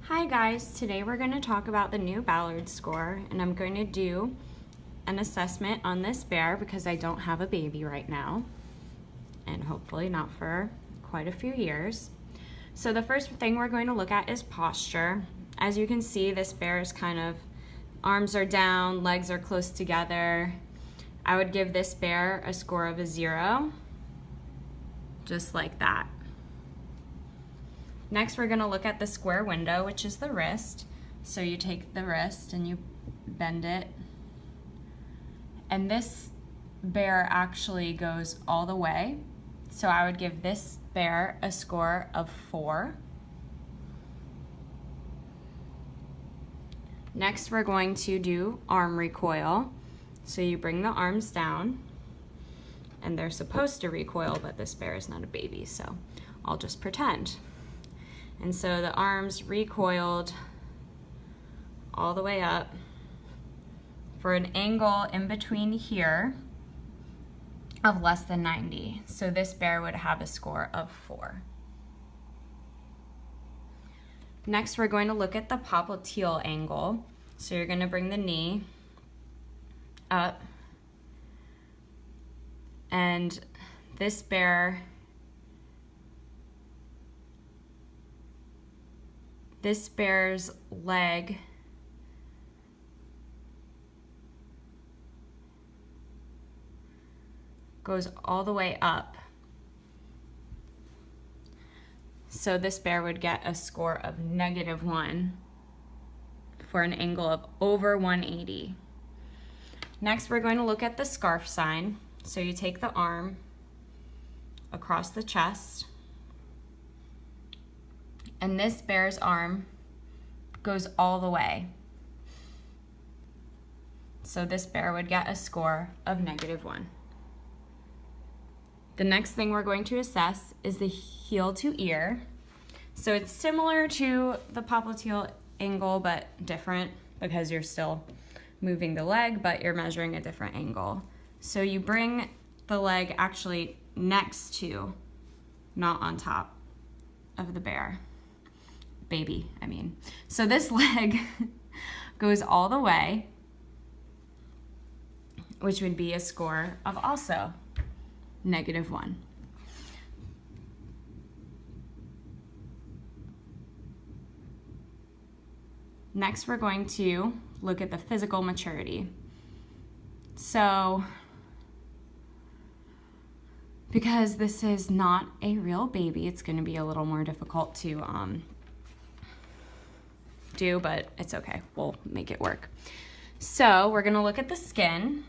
Hi guys, today we're going to talk about the new Ballard score, and I'm going to do an assessment on this bear because I don't have a baby right now, and hopefully not for quite a few years. So the first thing we're going to look at is posture. As you can see, this bear is kind of, arms are down, legs are close together. I would give this bear a score of a 0, just like that. Next, we're going to look at the square window, which is the wrist. So you take the wrist and you bend it. And this bear actually goes all the way. So I would give this bear a score of 4. Next, we're going to do arm recoil. So you bring the arms down, and they're supposed to recoil, but this bear is not a baby, so I'll just pretend. And so the arms recoiled all the way up for an angle in between here of less than 90. So this bear would have a score of 4. Next, we're going to look at the popliteal angle. So you're going to bring the knee up, and this bear's leg goes all the way up. So this bear would get a score of -1 for an angle of over 180. Next, we're going to look at the scarf sign. So you take the arm across the chest, and this bear's arm goes all the way. So this bear would get a score of -1. The next thing we're going to assess is the heel to ear. So it's similar to the popliteal angle, but different because you're still moving the leg, but you're measuring a different angle. So you bring the leg actually next to, not on top of the bear. Baby, I mean. So this leg goes all the way, which would be a score of also -1. Next, we're going to look at the physical maturity. So, because this is not a real baby, it's going to be a little more difficult to do, but it's okay. We'll make it work. So we're going to look at the skin.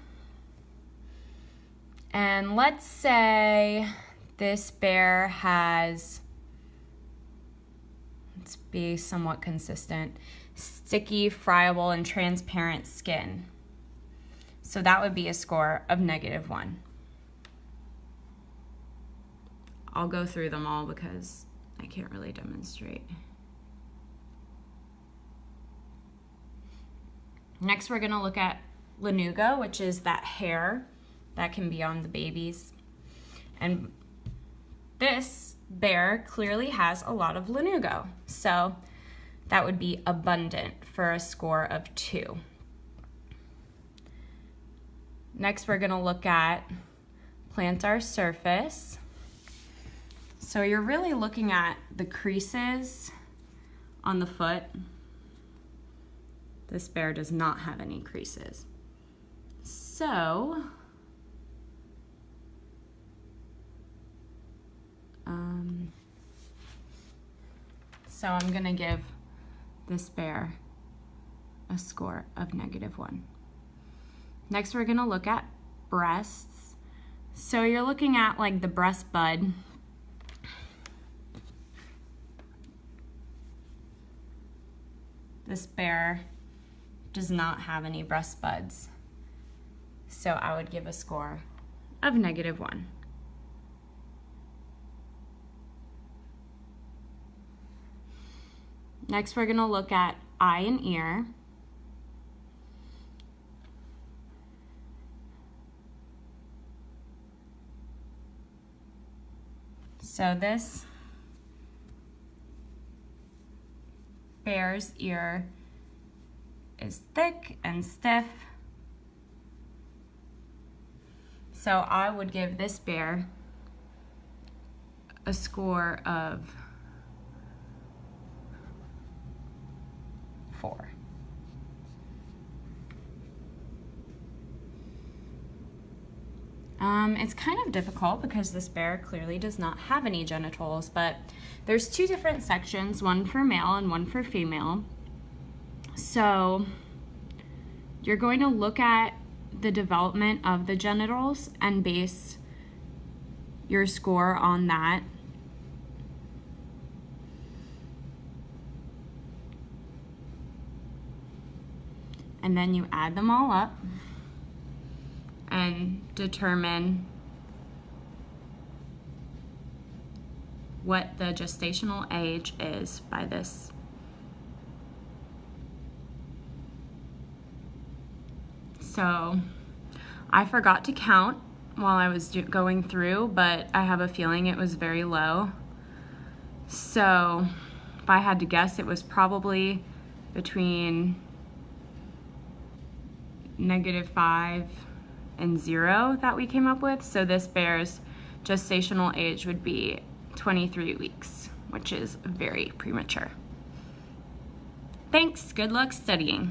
And let's say this bear has, let's be somewhat consistent, sticky, friable, and transparent skin. So that would be a score of -1. I'll go through them all because I can't really demonstrate. Next, we're going to look at lanugo, which is that hair that can be on the babies. And this bear clearly has a lot of lanugo. So that would be abundant for a score of 2. Next, we're going to look at plantar surface. So you're really looking at the creases on the foot. This bear does not have any creases. So, I'm going to give this bear a score of -1. Next, we're going to look at breasts. So you're looking at like the breast bud. This bear does not have any breast buds. So I would give a score of -1. Next, we're going to look at eye and ear. So this bear's ear is thick and stiff. So I would give this bear a score of 4. It's kind of difficult because this bear clearly does not have any genitals, but there's 2 different sections, one for male and one for female. So you're going to look at the development of the genitals and base your score on that. And then you add them all up and determine what the gestational age is by this. So I forgot to count while I was going through, but I have a feeling it was very low. So if I had to guess, it was probably between -5 and 0 that we came up with. So this bear's gestational age would be 23 weeks, which is very premature. Thanks, good luck studying.